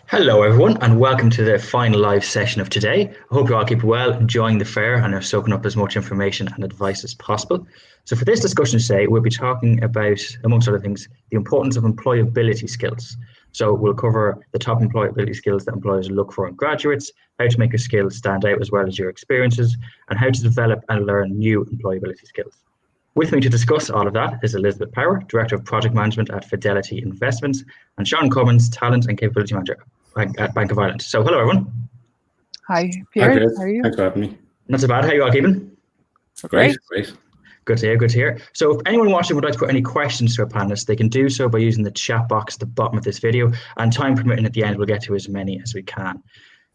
Hello everyone and welcome to the final live session of today. I hope you all keep well, enjoying the fair and are soaking up as much information and advice as possible. So for this discussion today, we'll be talking about, amongst other things, the importance of employability skills. So we'll cover the top employability skills that employers look for in graduates, how to make your skills stand out as well as your experiences, and how to develop and learn new employability skills. With me to discuss all of that is Elizabeth Power, Director of Project Management at Fidelity Investments, and Shaun McCoy, Talent and Capability Manager at Bank of Ireland. So hello everyone. Hi Pierre, how are you? Thanks for having me. Not so bad, how are you all keeping? Great. Good to hear. So if anyone watching would like to put any questions to our panelists, they can do so by using the chat box at the bottom of this video, and time permitting at the end we'll get to as many as we can.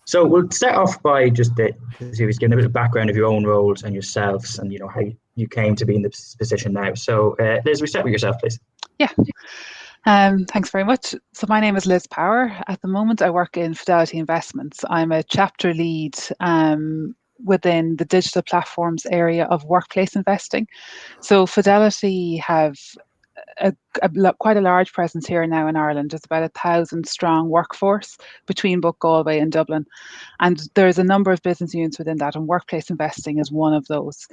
So we'll start off by just the series, giving a bit of background of your own roles and yourselves and how you came to be in this position now. So Liz, we start with yourself, please. Yeah. Thanks very much. So my name is Liz Power. At the moment, I work in Fidelity Investments. I'm a chapter lead within the digital platforms area of workplace investing. So Fidelity have quite a large presence here now in Ireland. There's about 1,000 strong workforce between both Galway and Dublin. And there's a number of business units within that, and workplace investing is one of those.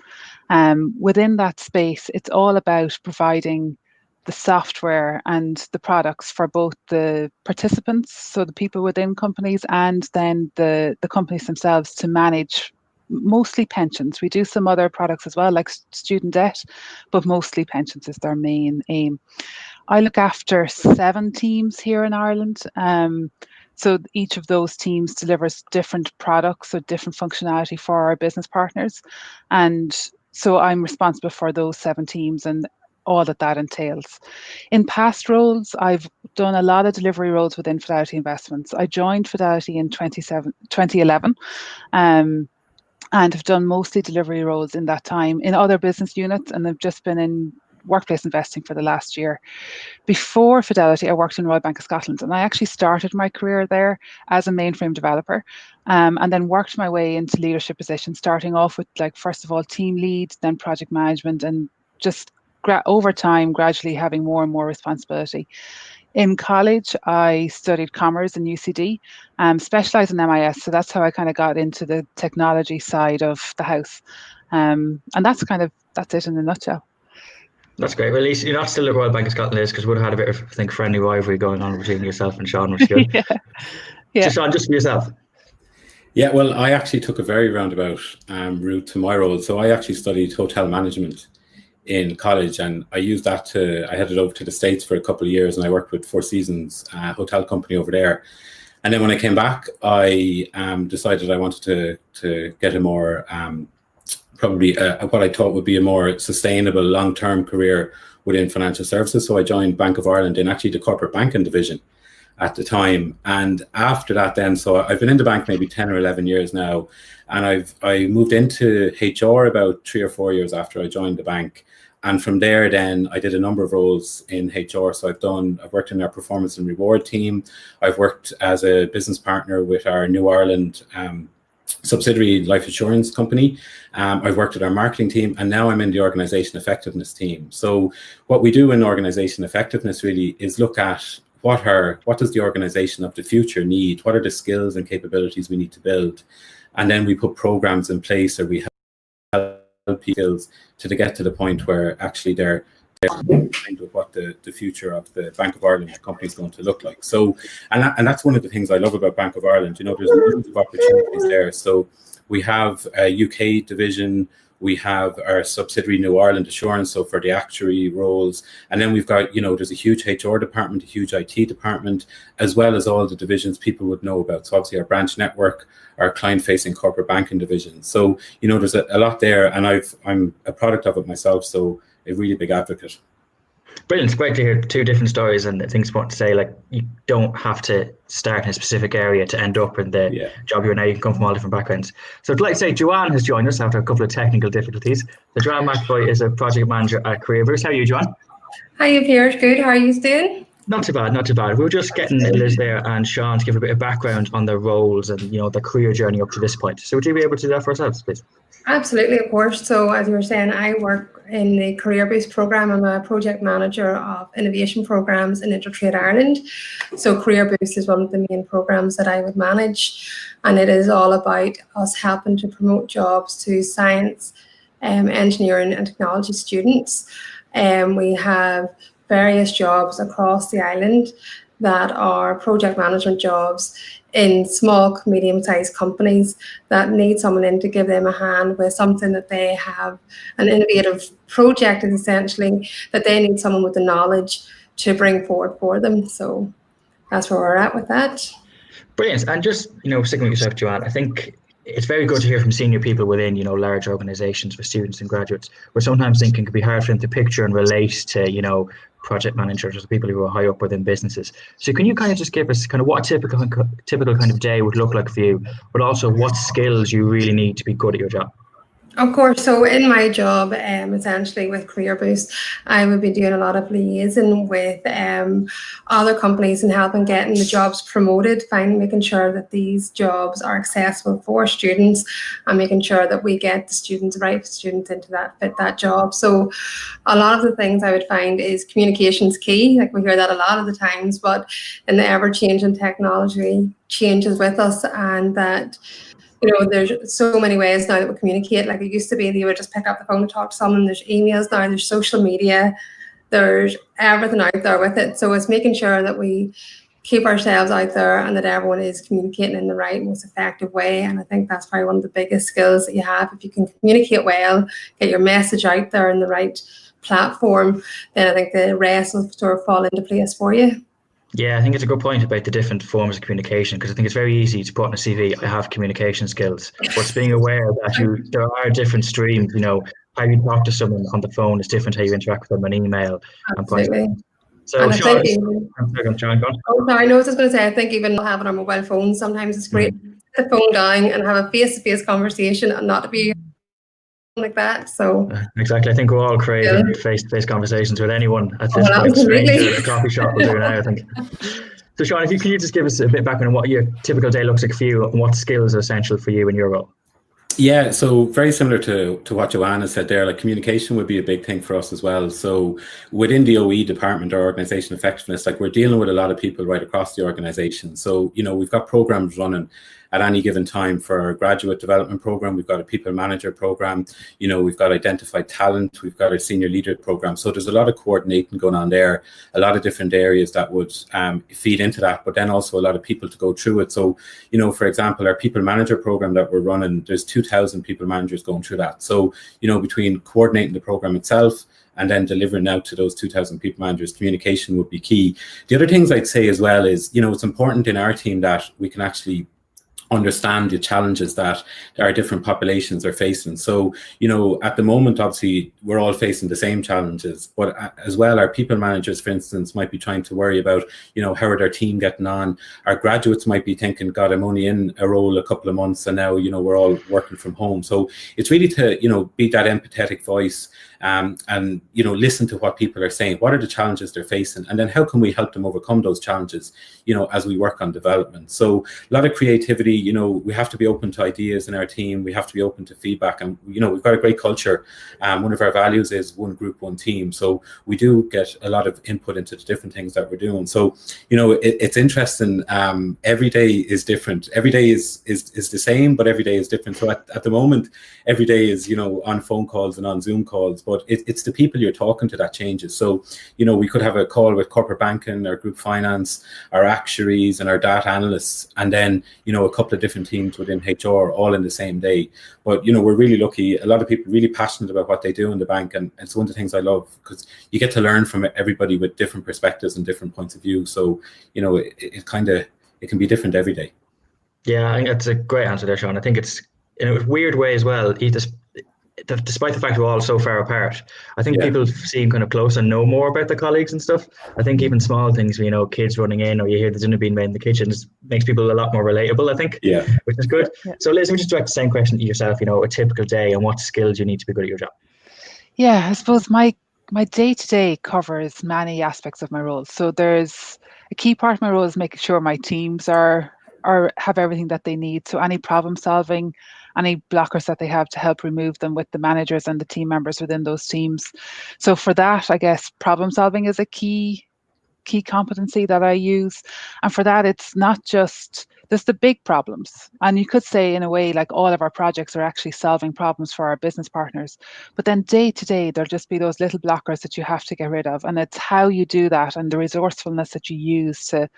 Within that space, it's all about providing the software and the products for both the participants, so the people within companies, and then the companies themselves to manage mostly pensions. We do some other products as well, like student debt, but mostly pensions is their main aim. I look after 7 teams here in Ireland. So each of those teams delivers different products or different functionality for our business partners. And so I'm responsible for those 7 teams and all that entails. In past roles, I've done a lot of delivery roles within Fidelity Investments. I joined Fidelity in 2011 and have done mostly delivery roles in that time in other business units, and I've just been in workplace investing for the last year. Before Fidelity, I worked in Royal Bank of Scotland, and I actually started my career there as a mainframe developer, and then worked my way into leadership positions, starting off with, first of all, team lead, then project management, and just over time, gradually having more and more responsibility. In college, I studied commerce in UCD, specialised in MIS, so that's how I kind of got into the technology side of the house. And that's it in a nutshell. That's great. Well, at least you're not still at Royal Bank of Scotland, Liz, because we would have had a bit of, I think, friendly rivalry going on between yourself and Shaun, which is good. Yeah. So Shaun, just for yourself. Yeah, well, I actually took a very roundabout route to my role. So I actually studied hotel management in college, and I used that I headed over to the States for a couple of years, and I worked with Four Seasons hotel company over there. And then when I came back, I decided I wanted to get a more probably what I thought would be a more sustainable long-term career within financial services. So I joined Bank of Ireland in actually the corporate banking division at the time. And after that then, so I've been in the bank maybe 10 or 11 years now, and I moved into HR about 3 or 4 years after I joined the bank. And from there, then I did a number of roles in HR. So I've worked in our performance and reward team. I've worked as a business partner with our New Ireland subsidiary life insurance company. I've worked with our marketing team, and now I'm in the organization effectiveness team. So what we do in organization effectiveness really is look at what does the organization of the future need? What are the skills and capabilities we need to build? And then we put programs in place, or we help people to get to the point where actually they're aligned with what the future of the Bank of Ireland company is going to look like. So, and that's one of the things I love about Bank of Ireland. There's lots of opportunities there. So we have a UK division, we have our subsidiary New Ireland Assurance, so for the actuary roles, and then we've got, there's a huge HR department, a huge IT department, as well as all the divisions people would know about. So obviously our branch network, our client-facing corporate banking division. So, there's a lot there, and I'm a product of it myself, so a really big advocate. Brilliant. It's great to hear 2 different stories, and I think it's important to say, you don't have to start in a specific area to end up in the job you're in now. You can come from all different backgrounds. So I'd like to say Joanne has joined us after a couple of technical difficulties. So Joanne McCoy is a project manager at Careerverse. How are you, Joanne? Hi, Pierre. Good. How are you doing? Not too bad, not too bad. We were just getting Liz there and Shaun to give a bit of background on their roles and, their career journey up to this point. So would you be able to do that for ourselves, please? Absolutely, of course. So as you were saying, I work in the career-based program. I'm a project manager of innovation programs in Intertrade Ireland. So Career Boost is one of the main programs that I would manage, and it is all about us helping to promote jobs to science, engineering and technology students. We have various jobs across the island that are project management jobs in small, medium-sized companies that need someone in to give them a hand with something that they have, an innovative project essentially, that they need someone with the knowledge to bring forward for them. So that's where we're at with that. Brilliant. And just, sticking with yourself, Joanne, I think it's very good to hear from senior people within, large organizations with students and graduates, where sometimes thinking can be hard for them to picture and relate to, project managers or people who are high up within businesses. So can you kind of just give us kind of what a typical kind of day would look like for you, but also what skills you really need to be good at your job? Of course. So in my job, essentially with Career Boost, I would be doing a lot of liaising with other companies and helping getting the jobs promoted, making sure that these jobs are accessible for students and making sure that we get the right students into that job. So a lot of the things I would find is communication's key. Like we hear that a lot of the times, but in the ever-changing technology changes with us, and that there's so many ways now that we communicate. Like it used to be that you would just pick up the phone to talk to someone. There's emails now, there's social media, there's everything out there with it. So it's making sure that we keep ourselves out there and that everyone is communicating in the right, most effective way. And I think that's probably one of the biggest skills that you have. If you can communicate well, get your message out there in the right platform, then I think the rest will sort of fall into place for you. Yeah, I think it's a good point about the different forms of communication, because I think it's very easy to put on a CV, I have communication skills, but it's being aware that there are different streams, how you talk to someone on the phone is different, how you interact with them on email. Absolutely. So, Shaun, I know what I was going to say. I think even having our mobile phones, sometimes it's great to put the phone down and have a face-to-face conversation and not to be like that. So exactly, I think we're all craving face-to-face conversations with anyone at this point. Absolutely. Stranger at a coffee shop will do now, I think. So Shaun, can you just give us a bit background on what your typical day looks like for you and what skills are essential for you in your role? Yeah, so very similar to what Joanna said there, like communication would be a big thing for us as well. So within the OE department, or organization effectiveness, like we're dealing with a lot of people right across the organization. So, we've got programs running at any given time for our graduate development program. We've got a people manager program, we've got identified talent, we've got a senior leader program. So there's a lot of coordinating going on there, a lot of different areas that would feed into that, but then also a lot of people to go through it. So, for example, our people manager program that we're running, there's 2,000 people managers going through that. So, between coordinating the program itself and then delivering out to those 2,000 people managers, communication would be key. The other things I'd say as well is, it's important in our team that we can actually understand the challenges that our different populations are facing. So, at the moment, obviously, we're all facing the same challenges, but as well, our people managers, for instance, might be trying to worry about, how are their team getting on? Our graduates might be thinking, God, I'm only in a role a couple of months and now, we're all working from home. So it's really to, be that empathetic voice and, listen to what people are saying. What are the challenges they're facing? And then how can we help them overcome those challenges, as we work on development? So a lot of creativity. We have to be open to ideas in our team. We have to be open to feedback, and we've got a great culture. One of our values is one group, one team. So we do get a lot of input into the different things that we're doing. So it's interesting. Every day is different. Every day is the same, but every day is different. So at the moment, every day is on phone calls and on Zoom calls. But it's the people you're talking to that changes. So we could have a call with corporate banking, our group finance, our actuaries, and our data analysts, and then a couple of different teams within HR all in the same day. But we're really lucky. A lot of people really passionate about what they do in the bank, and it's one of the things I love, because you get to learn from everybody with different perspectives and different points of view. So it can be different every day. Yeah, I think that's a great answer there, Shaun. I think it's in a weird way as well. Despite the fact we're all so far apart, I think people seem kind of close and know more about their colleagues and stuff. I think even small things, kids running in, or you hear the dinner being made in the kitchen, just makes people a lot more relatable, I think, which is good. Yeah. So Liz, let me just direct the same question to yourself, a typical day and what skills you need to be good at your job. Yeah, I suppose my day-to-day covers many aspects of my role. So there's a key part of my role is making sure my teams are or have everything that they need. So any problem solving, any blockers that they have, to help remove them with the managers and the team members within those teams. So for that, I guess problem solving is a key competency that I use. And for that, it's not just, there's the big problems. And you could say, in a way, like all of our projects are actually solving problems for our business partners. But then day to day, there'll just be those little blockers that you have to get rid of. And it's how you do that and the resourcefulness that you use to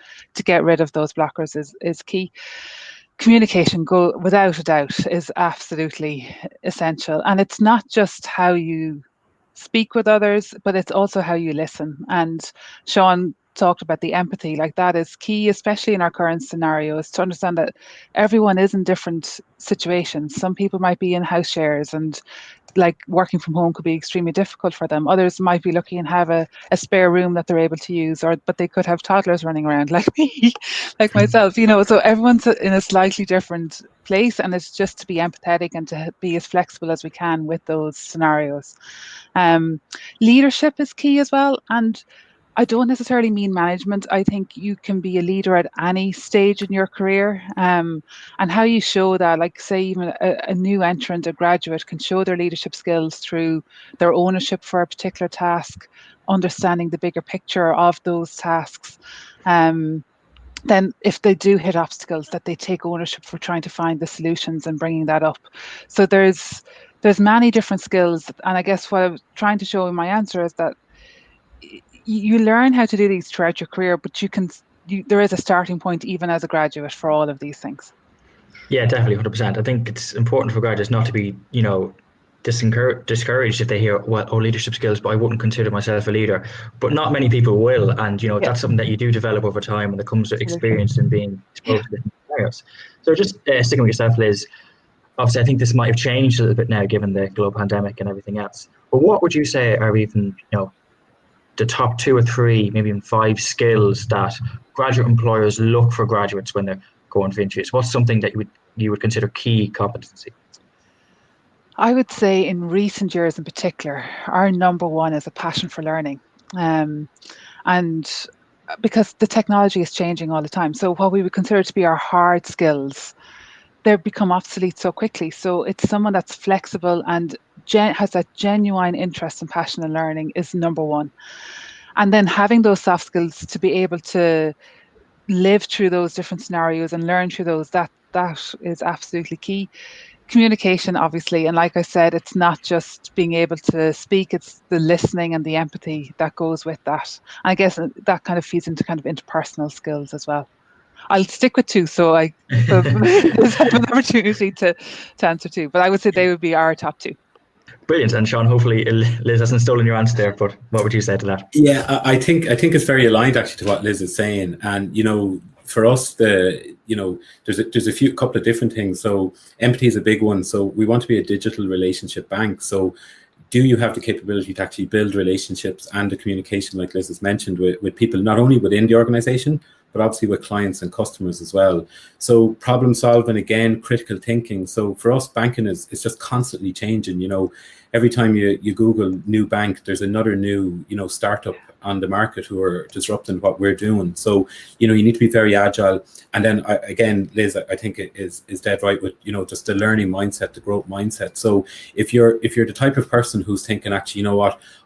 get rid of those blockers is key. Communication, without a doubt, is absolutely essential. And it's not just how you speak with others, but it's also how you listen. And Shaun talked about the empathy, like that is key, especially in our current scenarios, to understand that everyone is in different situations. Some people might be in house shares and like working from home could be extremely difficult for them. Others might be lucky and have a spare room that they're able to use, but they could have toddlers running around like me, like myself, so everyone's in a slightly different place, and it's just to be empathetic and to be as flexible as we can with those scenarios. Leadership is key as well, and I don't necessarily mean management. I think you can be a leader at any stage in your career, and how you show that, like say even a new entrant, a graduate, can show their leadership skills through their ownership for a particular task, understanding the bigger picture of those tasks. Then if they do hit obstacles, that they take ownership for trying to find the solutions and bringing that up. So there's many different skills, and I guess what I was trying to show in my answer is that you learn how to do these throughout your career, but there is a starting point even as a graduate for all of these things. Yeah, definitely, 100%. I think it's important for graduates not to be, discouraged if they hear, leadership skills, but I wouldn't consider myself a leader. But not many people will, and that's something that you do develop over time when it comes to experience and being exposed to different scenarios. So just sticking with yourself, Liz. Obviously, I think this might have changed a little bit now given the global pandemic and everything else. But what would you say are even, the top 2 or 3, maybe even 5 skills that graduate employers look for graduates when they're going for interviews? What's something that you would consider key competency? I would say in recent years in particular, our number one is a passion for learning. And because the technology is changing all the time. So what we would consider to be our hard skills, they become obsolete so quickly. So it's someone that's flexible and has that genuine interest and passion in learning is number one. And then having those soft skills to be able to live through those different scenarios and learn through those, that is absolutely key. Communication, obviously, and like I said, it's not just being able to speak, it's the listening and the empathy that goes with that. And I guess that kind of feeds into kind of interpersonal skills as well. I'll stick with 2, so I have an opportunity to answer 2, but I would say they would be our top 2. Brilliant. And Shaun, hopefully Liz hasn't stolen your answer there, but what would you say to that? Yeah, I think it's very aligned actually to what Liz is saying. And, for us, there's a couple of different things. So empathy is a big one. So we want to be a digital relationship bank. So do you have the capability to actually build relationships and the communication, like Liz has mentioned, with people, not only within the organization, but obviously with clients and customers as well. So problem solving, again, critical thinking. So for us, banking is just constantly changing. Every time you Google new bank, there's another new, startup on the market who are disrupting what we're doing. So, you need to be very agile. And then again, Liz, I think it is dead right with, just the learning mindset, the growth mindset. So if you're the type of person who's thinking, actually,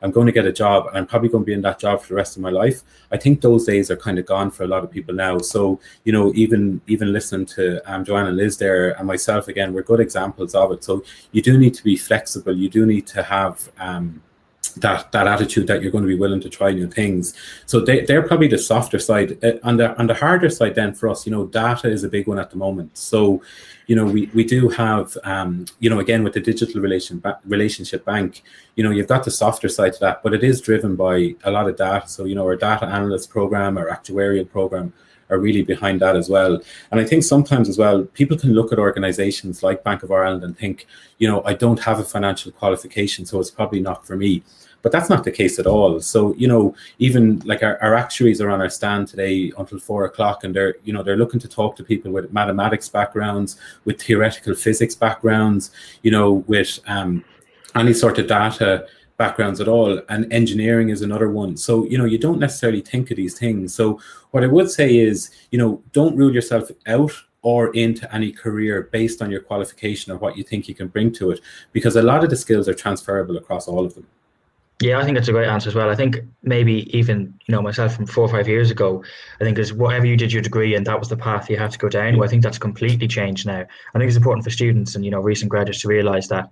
I'm going to get a job and I'm probably going to be in that job for the rest of my life, I think those days are kind of gone for a lot of people now. So, even listening to Joanne and Liz there and myself, again, we're good examples of it. So you do need to be flexible. You do need to have that attitude that you're going to be willing to try new things. So they're probably the softer side. On the harder side then for us, data is a big one at the moment. So, we do have, again, with the digital relationship bank, you've got the softer side to that, but it is driven by a lot of data. So, our data analyst program, our actuarial program are really behind that as well. And I think sometimes as well, people can look at organizations like Bank of Ireland and think, I don't have a financial qualification, so it's probably not for me. But that's not the case at all. So, even like our actuaries are on our stand today until 4:00, and they're looking to talk to people with mathematics backgrounds, with theoretical physics backgrounds, with any sort of data backgrounds at all. And engineering is another one. So, you don't necessarily think of these things. So what I would say is, don't rule yourself out or into any career based on your qualification or what you think you can bring to it, because a lot of the skills are transferable across all of them. Yeah, I think that's a great answer as well. I think maybe even, myself from 4 or 5 years ago, I think is whatever you did your degree and that was the path you had to go down. Well, I think that's completely changed now. I think it's important for students and, recent graduates to realise that,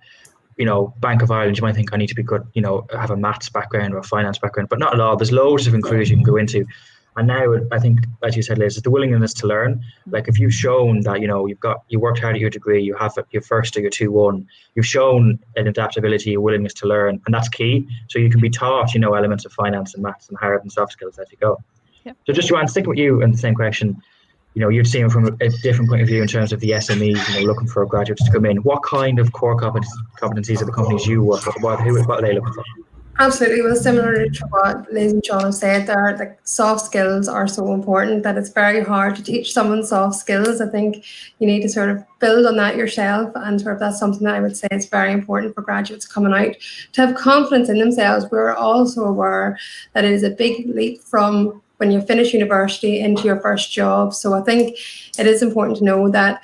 Bank of Ireland, you might think I need to be good, have a maths background or a finance background, but not at all. There's loads of different careers you can go into. And now I think, as you said, Liz, it's the willingness to learn. Like if you've shown that, you worked hard at your degree, you have your first or your 2-1, you've shown an adaptability, a willingness to learn, and that's key. So you can be taught, elements of finance and maths and hard and soft skills as you go. Yep. So just Joanne, sticking with you and the same question, you'd see them from a different point of view in terms of the SMEs, looking for graduates to come in. What kind of core competencies are the companies you work with? What are they looking for? Absolutely. Well, similar to what Liz and Shaun have said there, like soft skills are so important that it's very hard to teach someone soft skills. I think you need to sort of build on that yourself, and sort of that's something that I would say is very important for graduates coming out to have confidence in themselves. We're also aware that it is a big leap from when you finish university into your first job. So I think it is important to know that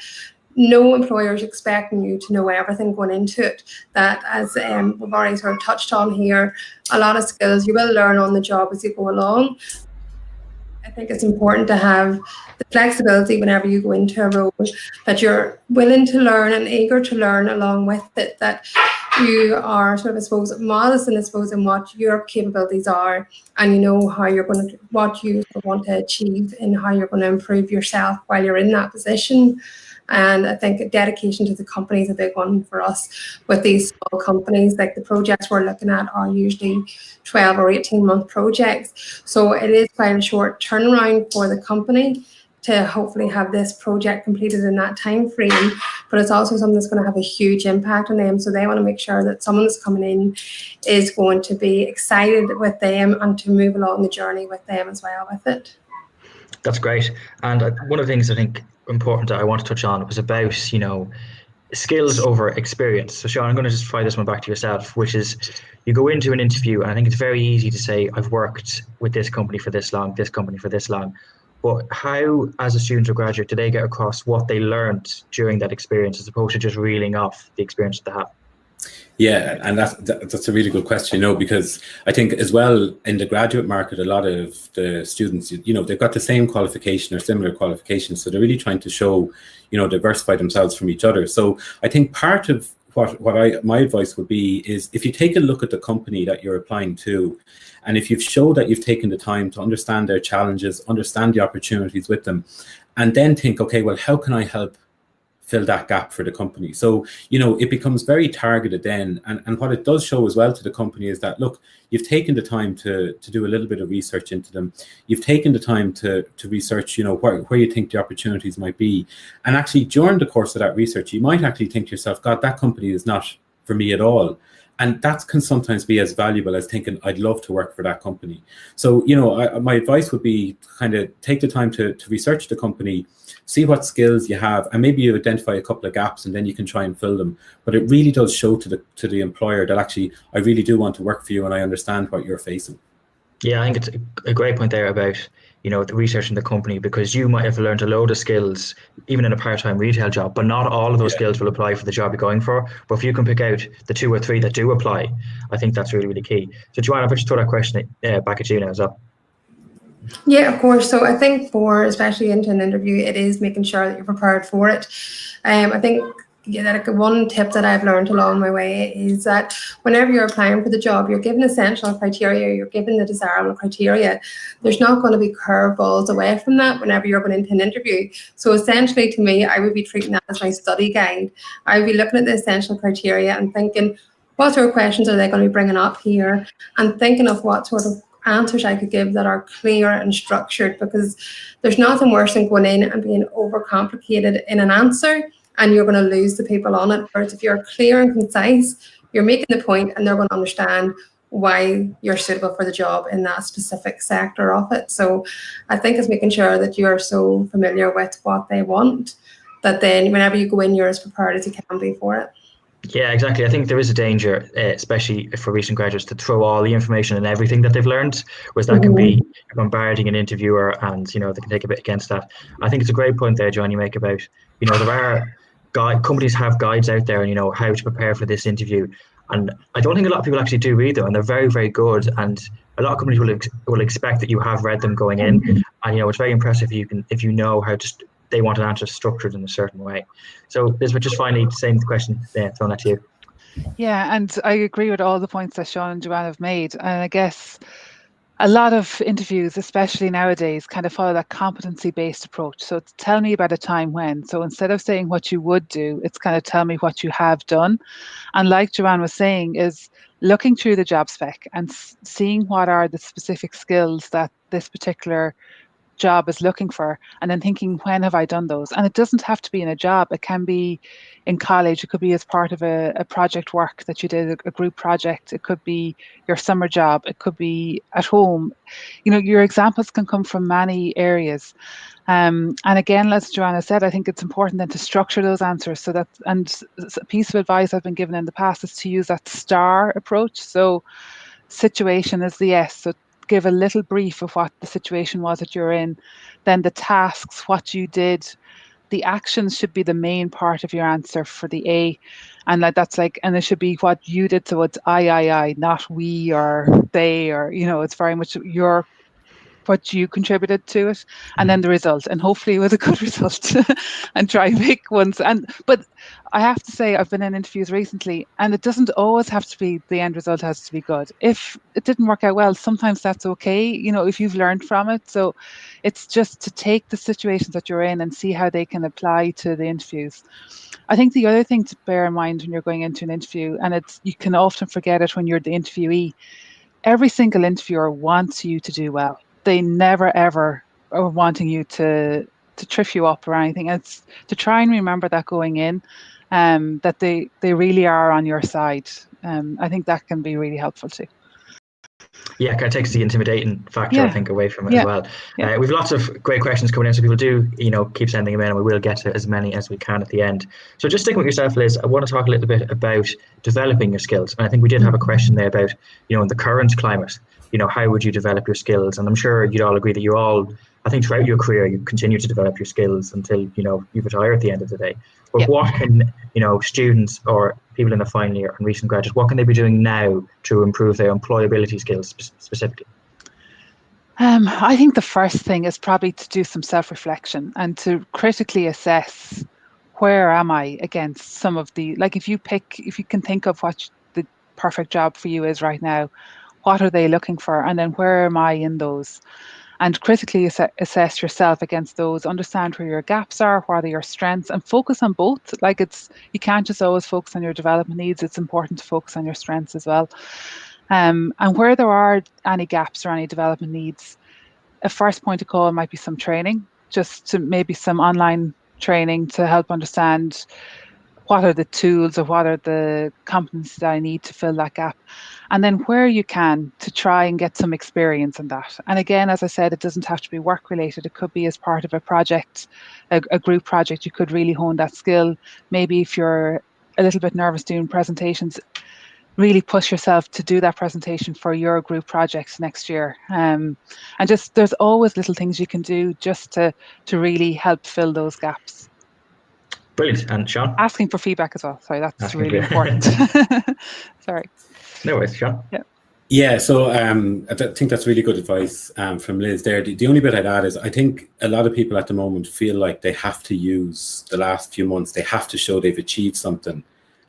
no employer is expecting you to know everything going into it. That, as we've already sort of touched on here, a lot of skills you will learn on the job as you go along. I think it's important to have the flexibility whenever you go into a role, that you're willing to learn and eager to learn along with it, that you are sort of, I suppose, modest in what your capabilities are, and you know how you're going to, what you want to achieve and how you're going to improve yourself while you're in that position. And I think dedication to the company is a big one for us with these small companies. Like the projects we're looking at are usually 12 or 18-month projects. So it is quite a short turnaround for the company to hopefully have this project completed in that time frame. But it's also something that's going to have a huge impact on them. So they want to make sure that someone that's coming in is going to be excited with them and to move along the journey with them as well with it. That's great. And one of the things I think important that I want to touch on was about, skills over experience. So Shaun, I'm going to just fire this one back to yourself, which is you go into an interview and I think it's very easy to say, I've worked with this company for this long, this company for this long. But how, as a student or graduate, do they get across what they learned during that experience as opposed to just reeling off the experience that they have? Yeah, and that's a really good question, because I think as well in the graduate market, a lot of the students, they've got the same qualification or similar qualifications, so they're really trying to show, diversify themselves from each other. So I think part of my advice would be is if you take a look at the company that you're applying to, and if you've showed that you've taken the time to understand their challenges, understand the opportunities with them, and then think, okay, well, how can I help fill that gap for the company? So, it becomes very targeted then. And what it does show as well to the company is that, look, you've taken the time to do a little bit of research into them. You've taken the time to research, where you think the opportunities might be. And actually during the course of that research, you might actually think to yourself, God, that company is not for me at all. And that can sometimes be as valuable as thinking, I'd love to work for that company. So, my advice would be kind of take the time to research the company, see what skills you have, and maybe you identify a couple of gaps and then you can try and fill them. But it really does show to the employer that actually, I really do want to work for you and I understand what you're facing. Yeah, I think it's a great point there about, the research in the company, because you might have learned a load of skills, even in a part-time retail job, but not all of those skills will apply for the job you're going for. But if you can pick out the 2 or 3 that do apply, I think that's really, really key. So Joanne, if I just throw that question back at you now as well. Yeah, of course. So I think for, especially into an interview, it is making sure that you're prepared for it. I think that one tip that I've learned along my way is that whenever you're applying for the job, you're given essential criteria, you're given the desirable criteria. There's not going to be curveballs away from that whenever you're going into an interview. So essentially, to me, I would be treating that as my study guide. I would be looking at the essential criteria and thinking, what sort of questions are they going to be bringing up here? And thinking of what sort of answers I could give that are clear and structured, because there's nothing worse than going in and being overcomplicated in an answer and you're going to lose the people on it. Whereas if you're clear and concise, you're making the point and they're going to understand why you're suitable for the job in that specific sector of it. So I think it's making sure that you're so familiar with what they want that then whenever you go in, you're as prepared as you can be for it. Yeah, exactly. I think there is a danger, especially for recent graduates, to throw all the information and everything that they've learned, whereas that can be bombarding an interviewer, and they can take a bit against that. I think it's a great point there, John, you make about there are companies have guides out there, and how to prepare for this interview, and I don't think a lot of people actually do read them, and they're very, very good. And a lot of companies will expect that you have read them going in, and it's very impressive if you know how to. They want an answer structured in a certain way. So, Elizabeth, just finally saying the question there, throwing that to you. Yeah, and I agree with all the points that Shaun and Joanne have made. And I guess a lot of interviews, especially nowadays, kind of follow that competency-based approach. So it's tell me about a time when. So instead of saying what you would do, it's kind of tell me what you have done. And like Joanne was saying, is looking through the job spec and seeing what are the specific skills that this particular job is looking for, and then thinking, when have I done those? And it doesn't have to be in a job. It can be in college. It could be as part of a project work that you did, a group project. It could be your summer job. It could be at home. Your examples can come from many areas. And again, as Joanna said, I think it's important then to structure those answers so that, and a piece of advice I've been given in the past is to use that STAR approach. So situation is the S. So give a little brief of what the situation was that you're in, then the tasks, what you did. The actions should be the main part of your answer for the A, and and it should be what you did. So it's I, not we or they, or it's very much what you contributed to it, and then the result, and hopefully it was a good result. And try and pick ones. But I have to say, I've been in interviews recently, and it doesn't always have to be the end result has to be good. If it didn't work out well, sometimes that's okay, if you've learned from it. So it's just to take the situations that you're in and see how they can apply to the interviews. I think the other thing to bear in mind when you're going into an interview, and you can often forget it when you're the interviewee, every single interviewer wants you to do well. They never ever are wanting you to trip you up or anything. It's to try and remember that going in, that they really are on your side. I think that can be really helpful too. Yeah, kind of takes the intimidating factor, I think, away from it as well. Yeah. We've lots of great questions coming in, so people do, keep sending them in, and we will get to as many as we can at the end. So just sticking with yourself, Liz, I want to talk a little bit about developing your skills. And I think we did have a question there about, in the current climate, how would you develop your skills? And I'm sure you'd all agree that I think throughout your career, you continue to develop your skills until, you retire at the end of the day. But what can, students or people in the final year and recent graduates, what can they be doing now to improve their employability skills specifically? I think the first thing is probably to do some self-reflection and to critically assess, where am I against some of the, if you can think of what the perfect job for you is right now, what are they looking for? And then where am I in those? And critically assess yourself against those, understand where your gaps are, what are your strengths, and focus on both. You can't just always focus on your development needs. It's important to focus on your strengths as well. And where there are any gaps or any development needs, a first point of call might be some training, just to maybe some online training to help understand what are the tools or what are the competencies that I need to fill that gap. And then where you can, to try and get some experience in that. And again, as I said, it doesn't have to be work related. It could be as part of a project, a group project. You could really hone that skill. Maybe if you're a little bit nervous doing presentations, really push yourself to do that presentation for your group projects next year. And just, there's always little things you can do just to really help fill those gaps. Brilliant. And Shaun? Asking for feedback as well. Sorry, that's really important. Sorry. No worries, Shaun. Yeah, so I think that's really good advice from Liz there. The only bit I'd add is I think a lot of people at the moment feel like they have to use the last few months, they have to show they've achieved something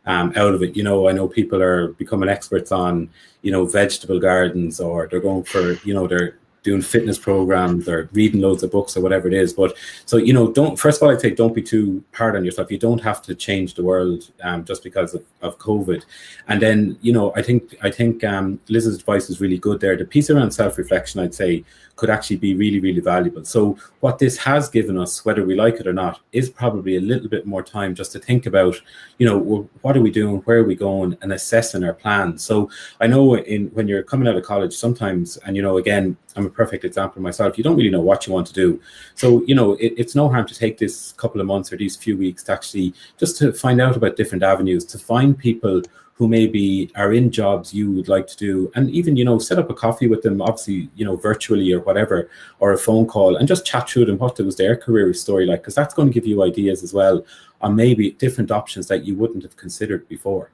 out of it. I know people are becoming experts on, vegetable gardens, or they're going for, they're doing fitness programs or reading loads of books or whatever it is. But so, first of all, I'd say don't be too hard on yourself. You don't have to change the world just because of COVID. And then, I think Liz's advice is really good there. The piece around self-reflection, I'd say, could actually be really, really valuable. So what this has given us, whether we like it or not, is probably a little bit more time just to think about, what are we doing, where are we going, and assessing our plans. So I know when you're coming out of college sometimes, and again, I'm a perfect example myself. You don't really know what you want to do. So, you know, it's no harm to take this couple of months or these few weeks to actually just to find out about different avenues, to find people who maybe are in jobs you would like to do, and even, you know, set up a coffee with them, obviously, you know, virtually or whatever, or a phone call, and just chat through them what was their career story like, because that's going to give you ideas as well on maybe different options that you wouldn't have considered before.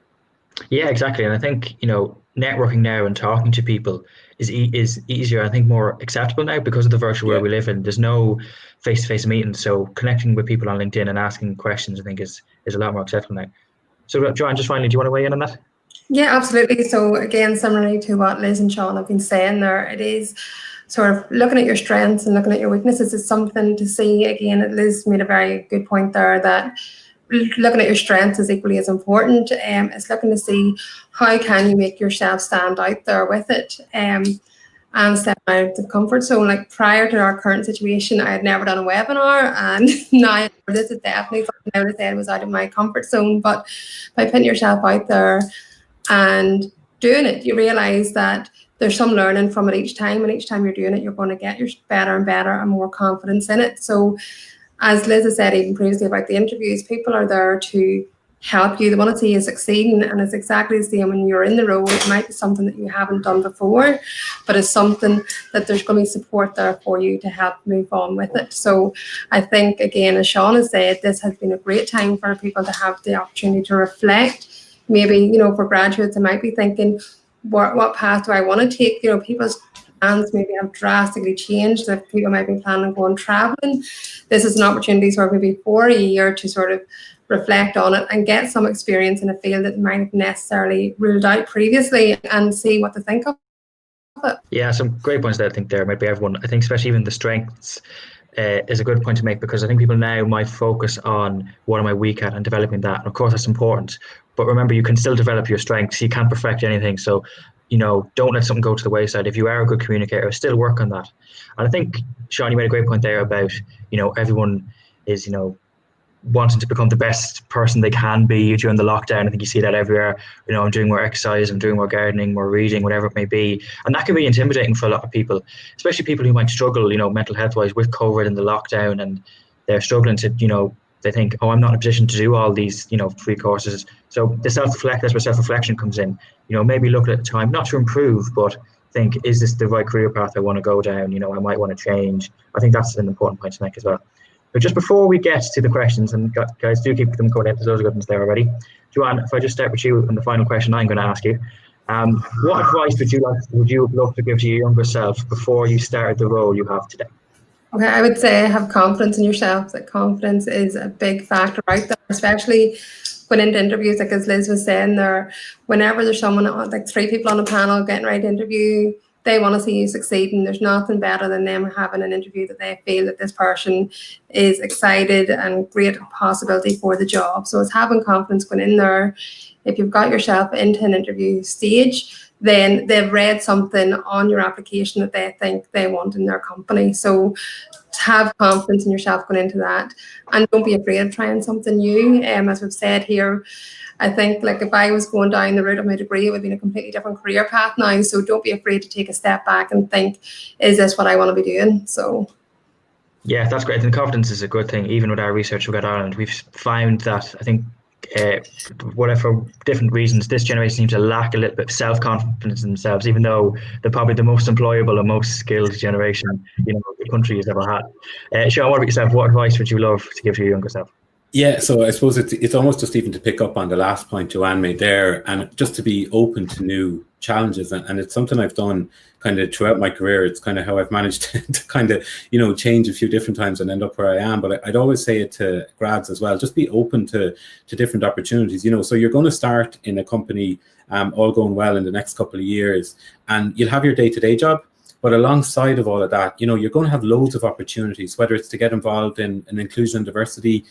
Yeah, exactly. And I think, you know, networking now and talking to people is easier, I think more acceptable now because of the virtual world we live in. There's no face-to-face meetings, so connecting with people on LinkedIn and asking questions, I think is a lot more acceptable now. So, Joanne, just finally, do you want to weigh in on that? Yeah, absolutely. So again, similarly to what Liz and Shaun have been saying there, it is sort of looking at your strengths and looking at your weaknesses is something to see. Again, Liz made a very good point there that looking at your strengths is equally as important. It's looking to see how can you make yourself stand out there with it. And step out of the comfort zone. Like prior to our current situation, I had never done a webinar, and now this is definitely something I would have said was out of my comfort zone. But by putting yourself out there and doing it, you realize that there's some learning from it each time, and each time you're doing it, you're going to get your better and better and more confidence in it. So as Liz has said even previously about the interviews, people are there to help you. They want to see you succeeding, and it's exactly the same when you're in the role. It might be something that you haven't done before, but it's something that there's going to be support there for you to help move on with it. So I think, again, as Shaun has said, this has been a great time for people to have the opportunity to reflect. Maybe, you know, for graduates, they might be thinking, what path do I want to take? You know, people's plans maybe have drastically changed. If people might be planning on going traveling, this is an opportunity sort of maybe for a year to sort of reflect on it and get some experience in a field that might have necessarily ruled out previously, and see what to think of it. Yeah, some great points there. I think there might be everyone. I think especially even the strengths is a good point to make, because I think people now might focus on what am I weak at and developing that. And of course, that's important. But remember, you can still develop your strengths. You can't perfect anything. So, you know, don't let something go to the wayside. If you are a good communicator, still work on that. And I think, Shaun, you made a great point there about, you know, everyone is, you know, wanting to become the best person they can be during the lockdown. I think you see that everywhere. You know, I'm doing more exercise, I'm doing more gardening, more reading, whatever it may be. And that can be intimidating for a lot of people, especially people who might struggle, you know, mental health wise with COVID and the lockdown, and they're struggling to, you know, they think, oh, I'm not in a position to do all these, you know, free courses. So the self-reflect, that's where self-reflection comes in. You know, maybe look at the time, not to improve, but think, is this the right career path I want to go down? You know, I might want to change. I think that's an important point to make as well. But just before we get to the questions, and guys, do keep them coming in, there's loads of good ones there already. Joanne, if I just start with you, and the final question I'm going to ask you, what advice would you love to give to your younger self before you started the role you have today? Okay, I would say have confidence in yourself. That confidence is a big factor out there, especially when into interviews, like as Liz was saying there, whenever there's someone, like 3 people on a panel getting ready to interview, they want to see you succeed, and there's nothing better than them having an interview that they feel that this person is excited and great possibility for the job. So it's having confidence going in there. If you've got yourself into an interview stage, then they've read something on your application that they think they want in their company. So have confidence in yourself going into that, and don't be afraid of trying something new. As we've said here, I think, like, if I was going down the route of my degree, it would be a completely different career path now. So don't be afraid to take a step back and think, is this what I want to be doing? So yeah, that's great. And confidence is a good thing. Even with our research we've got Ireland, we've found that, I think, whatever, for different reasons, this generation seems to lack a little bit of self-confidence in themselves, even though they're probably the most employable and most skilled generation, you know, the country has ever had. Shaun, what about yourself? What advice would you love to give to your younger self? Yeah, so I suppose it's almost just even to pick up on the last point Joanne made there, and just to be open to new challenges. And it's something I've done kind of throughout my career. It's kind of how I've managed to kind of, you know, change a few different times and end up where I am. But I'd always say it to grads as well, just be open to different opportunities, you know. So you're going to start in a company, all going well in the next couple of years, and you'll have your day-to-day job. But alongside of all of that, you know, you're going to have loads of opportunities, whether it's to get involved in inclusion and diversity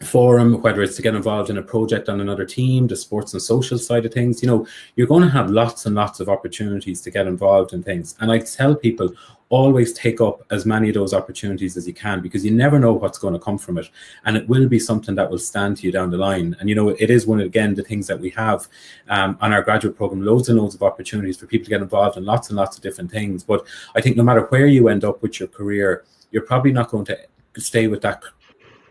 forum, whether it's to get involved in a project on another team, the sports and social side of things, you're going to have lots and lots of opportunities to get involved in things. And I tell people, always take up as many of those opportunities as you can, because you never know what's going to come from it. And it will be something that will stand to you down the line. And, it is one of, again, the things that we have on our graduate program, loads and loads of opportunities for people to get involved in lots and lots of different things. But I think no matter where you end up with your career, you're probably not going to stay with that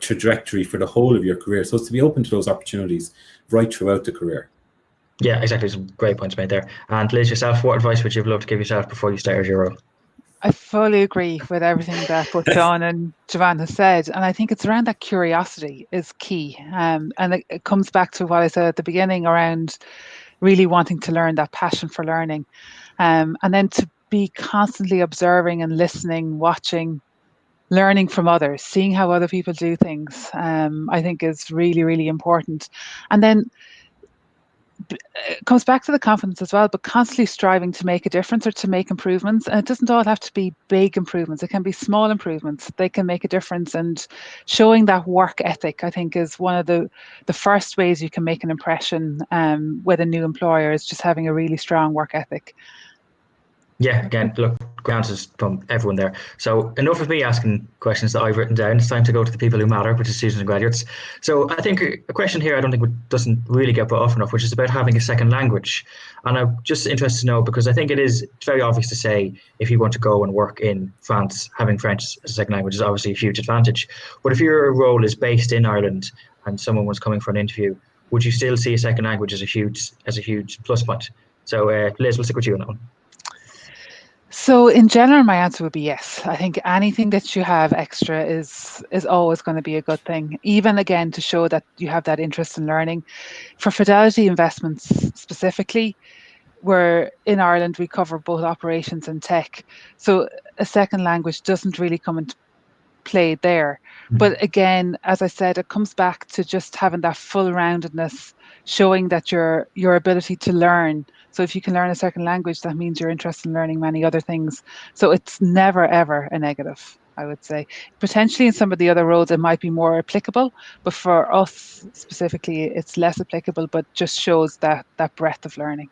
trajectory for the whole of your career. So it's to be open to those opportunities right throughout the career. Yeah, exactly. Some great points made there. And Liz, yourself, what advice would you have loved to give yourself before you started your role? I fully agree with everything that both Shaun and Joanne has said. And I think it's around that curiosity is key. And it comes back to what I said at the beginning around really wanting to learn, that passion for learning. And then to be constantly observing and listening, watching, learning from others, seeing how other people do things, I think is really, really important. And then it comes back to the confidence as well, but constantly striving to make a difference or to make improvements. And it doesn't all have to be big improvements. It can be small improvements. They can make a difference. And showing that work ethic, I think, is one of the first ways you can make an impression with a new employer, is just having a really strong work ethic. Yeah, again, look, great answers from everyone there. So enough of me asking questions that I've written down. It's time to go to the people who matter, which is students and graduates. So I think a question here I don't think doesn't really get brought up enough, which is about having a second language. And I'm just interested to know, because I think it's very obvious to say if you want to go and work in France, having French as a second language is obviously a huge advantage. But if your role is based in Ireland and someone was coming for an interview, would you still see a second language as a huge plus point? So Liz, we'll stick with you on that one. So in general, my answer would be yes. I think anything that you have extra is always going to be a good thing, even again to show that you have that interest in learning. For Fidelity Investments specifically, we're in Ireland, we cover both operations and tech. So a second language doesn't really come into play there. But again, as I said, it comes back to just having that full roundedness, showing that your ability to learn. So if you can learn a second language, that means you're interested in learning many other things. So it's never, ever a negative, I would say. Potentially in some of the other roles, it might be more applicable, but for us specifically, it's less applicable, but just shows that breadth of learning.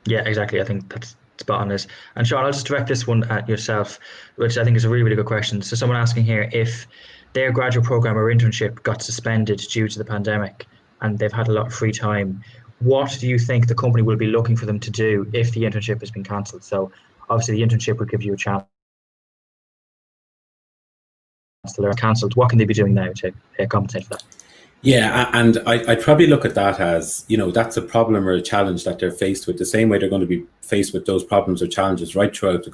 Yeah, exactly. I think that's spot on, Liz. And Shaun, I'll just direct this one at yourself, which I think is a really, really good question. So someone asking here, if their graduate program or internship got suspended due to the pandemic and they've had a lot of free time, what do you think the company will be looking for them to do if the internship has been cancelled? So obviously the internship would give you a chance to learn. Cancelled, what can they be doing now to compensate for that? Yeah, and I'd probably look at that as, that's a problem or a challenge that they're faced with, the same way they're going to be faced with those problems or challenges right as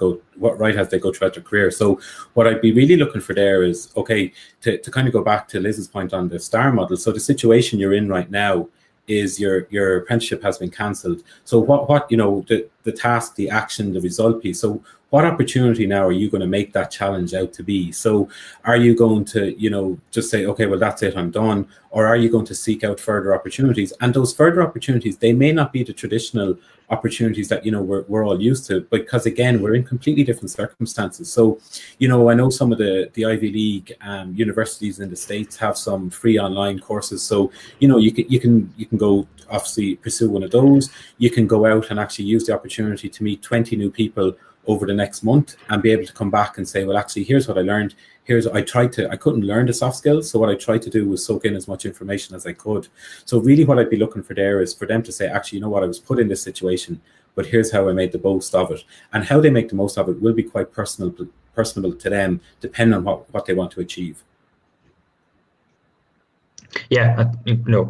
they go throughout their career. So what I'd be really looking for there is, okay, to kind of go back to Liz's point on the STAR model. So the situation you're in right now is your apprenticeship has been cancelled. So what the task, the action, the result piece. So what opportunity now are you going to make that challenge out to be? So are you going to, just say, okay, well, that's it, I'm done? Or are you going to seek out further opportunities? And those further opportunities, they may not be the traditional opportunities that, we're all used to, because again, we're in completely different circumstances. So, I know some of the Ivy League universities in the States have some free online courses. So, you can go obviously pursue one of those. You can go out and actually use the opportunity to meet 20 new people over the next month and be able to come back and say, well, actually, here's what I learned. I couldn't learn the soft skills. So what I tried to do was soak in as much information as I could. So really what I'd be looking for there is for them to say, actually, you know what, I was put in this situation, but here's how I made the most of it. And how they make the most of it will be quite personal to them, depending on what they want to achieve. Yeah,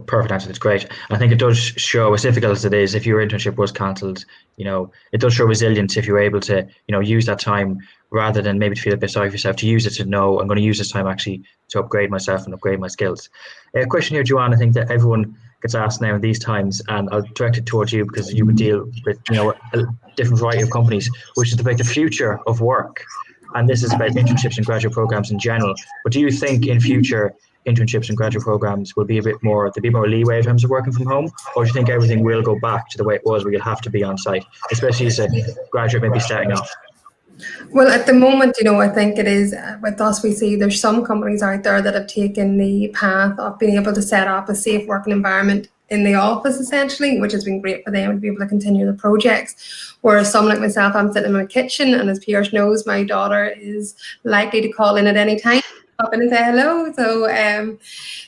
perfect answer. That's great. I think it does show, as difficult as it is, if your internship was cancelled, it does show resilience if you're able to, use that time rather than maybe to feel a bit sorry for yourself, to use it to know I'm going to use this time actually to upgrade myself and upgrade my skills. A question here, Joanne, I think that everyone gets asked now in these times, and I'll direct it towards you because you would deal with, a different variety of companies, which is about the future of work. And this is about internships and graduate programs in general. But do you think in future internships and graduate programs will be there'll be more leeway in terms of working from home, or do you think everything will go back to the way it was, where you'll have to be on site, especially as a graduate maybe starting off? Well, at the moment, I think it is with us. We see there's some companies out there that have taken the path of being able to set up a safe working environment in the office, essentially, which has been great for them to be able to continue the projects. Whereas some like myself, I'm sitting in my kitchen, and as Pierce knows, my daughter is likely to call in at any time, pop in and say hello. So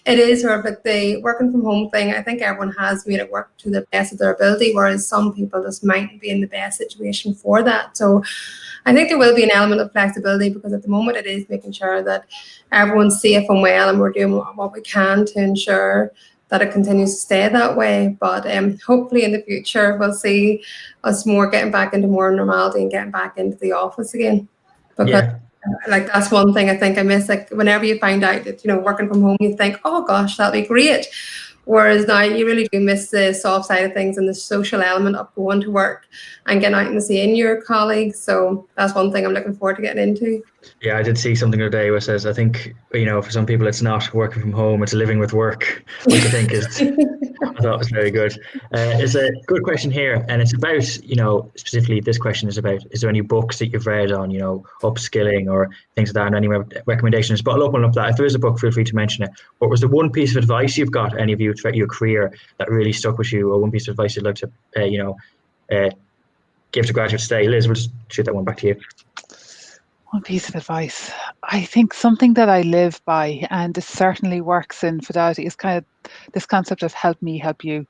it is sort of like the working from home thing. I think everyone has made it work to the best of their ability, whereas some people just mightn't be in the best situation for that. So I think there will be an element of flexibility, because at the moment it is making sure that everyone's safe and well, and we're doing what we can to ensure that it continues to stay that way. But hopefully in the future we'll see us more getting back into more normality and getting back into the office again. Because like that's one thing I think I miss. Like whenever you find out that working from home, you think, oh gosh, that'll be great. Whereas now you really do miss the soft side of things and the social element of going to work and getting out and seeing your colleagues. So that's one thing I'm looking forward to getting into. Yeah, I did see something the other day where it says, I think, for some people it's not working from home, it's living with work, which I think is, I thought was very good. It's a good question here, and it's about, specifically this question is about, is there any books that you've read on, upskilling or things like that, and any recommendations? But I'll open up that. If there is a book, feel free to mention it. What was the one piece of advice you've got, any of you, throughout your career that really stuck with you, or one piece of advice you'd like to, give to graduates today? Liz, we'll just shoot that one back to you. One piece of advice. I think something that I live by, and it certainly works in Fidelity, is kind of this concept of help me, help you.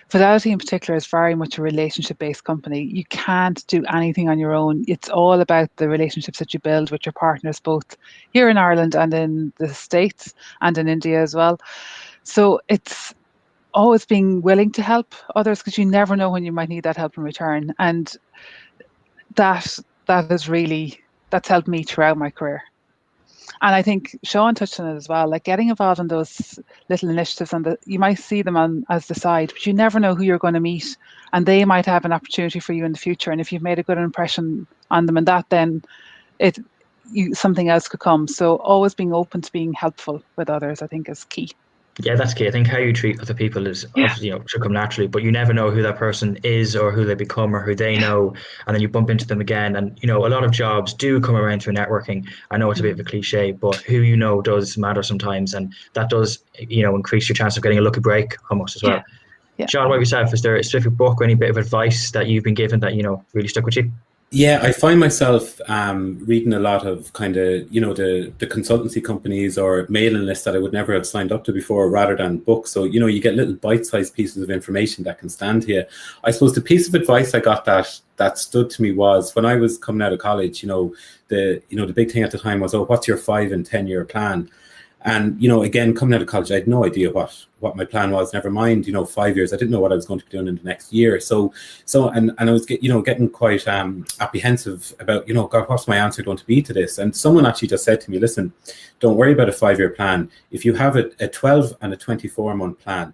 Fidelity in particular is very much a relationship-based company. You can't do anything on your own. It's all about the relationships that you build with your partners, both here in Ireland and in the States and in India as well. So it's always being willing to help others, because you never know when you might need that help in return. And that is really, that's helped me throughout my career. And I think Shaun touched on it as well, like getting involved in those little initiatives, and you might see them on as the side, but you never know who you're going to meet, and they might have an opportunity for you in the future. And if you've made a good impression on them, and that, then something else could come. So always being open to being helpful with others, I think, is key. Yeah, that's key. I think how you treat other people is obviously, should come naturally, but you never know who that person is or who they become or who they know, and then you bump into them again. And a lot of jobs do come around through networking. I know it's a bit of a cliche, but who does matter sometimes, and that does increase your chance of getting a lucky break almost as well. Yeah. Shaun, what about yourself? Is there a specific book or any bit of advice that you've been given that really stuck with you? Yeah, I find myself reading a lot of kind of, the consultancy companies or mailing lists that I would never have signed up to before, rather than books. So, you get little bite-sized pieces of information that can stand here. I suppose the piece of advice I got that stood to me was when I was coming out of college, the big thing at the time was, oh, what's your 5 and 10 year plan? And, again, coming out of college, I had no idea what my plan was, never mind, 5 years. I didn't know what I was going to be doing in the next year. So I was, getting quite apprehensive about, God, what's my answer going to be to this? And someone actually just said to me, listen, don't worry about a 5 year plan. If you have a 12 and a 24-month plan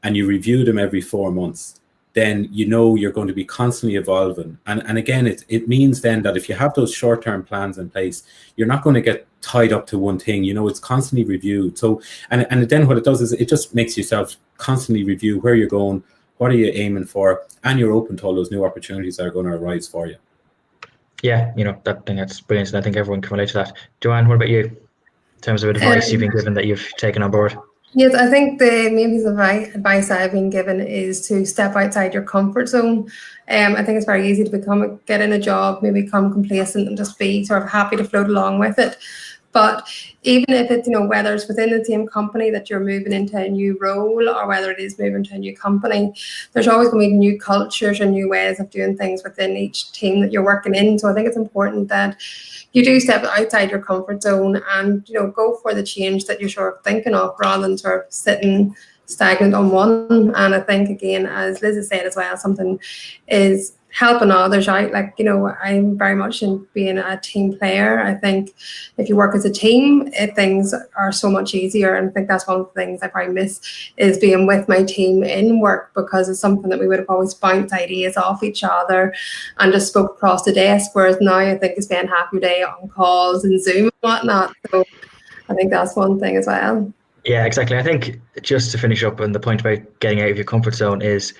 and you review them every 4 months, then you're going to be constantly evolving. And again, it means then that if you have those short-term plans in place, you're not going to get tied up to one thing. It's constantly reviewed. So, and then what it does is it just makes yourself constantly review where you're going, what are you aiming for, and you're open to all those new opportunities that are going to arise for you. Yeah, that's brilliant. And I think everyone can relate to that. Joanne, what about you? In terms of advice you've been given that you've taken on board? Yes, I think the main piece of advice I've been given is to step outside your comfort zone. I think it's very easy to get in a job, maybe become complacent and just be sort of happy to float along with it. But even if it's, whether it's within the same company that you're moving into a new role, or whether it is moving to a new company, there's always going to be new cultures and new ways of doing things within each team that you're working in. So I think it's important that you do step outside your comfort zone and, go for the change that you're sort of thinking of, rather than sort of sitting stagnant on one. And I think, again, as Liz has said as well, something is helping others out. Like, I'm very much in being a team player. I think if you work as a team, things are so much easier. And I think that's one of the things I probably miss, is being with my team in work, because it's something that we would have always bounced ideas off each other and just spoke across the desk. Whereas now I think you spend half your day on calls and Zoom and whatnot. So I think that's one thing as well. Yeah, exactly. I think just to finish up on the point about getting out of your comfort zone is,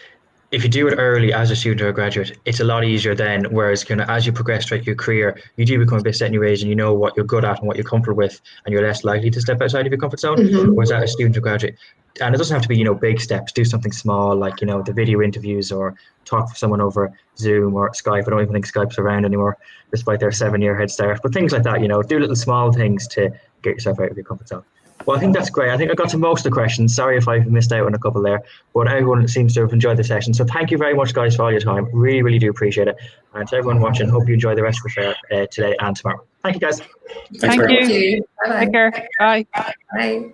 if you do it early as a student or a graduate, it's a lot easier then. Whereas kind of as you progress throughout your career, you do become a bit set in your ways and you know what you're good at and what you're comfortable with, and you're less likely to step outside of your comfort zone. Whereas as a student or graduate, and it doesn't have to be, big steps. Do something small like, the video interviews or talk to someone over Zoom or Skype. I don't even think Skype's around anymore, despite their 7-year head start. But things like that, do little small things to get yourself out of your comfort zone. Well, I think that's great. I think I got to most of the questions. Sorry if I missed out on a couple there, but everyone seems to have enjoyed the session. So thank you very much, guys, for all your time. Really, really do appreciate it. And to everyone watching, hope you enjoy the rest of the fair today and tomorrow. Thank you, guys. Thanks very much. Thank you. Bye-bye. Take care. Bye. Bye.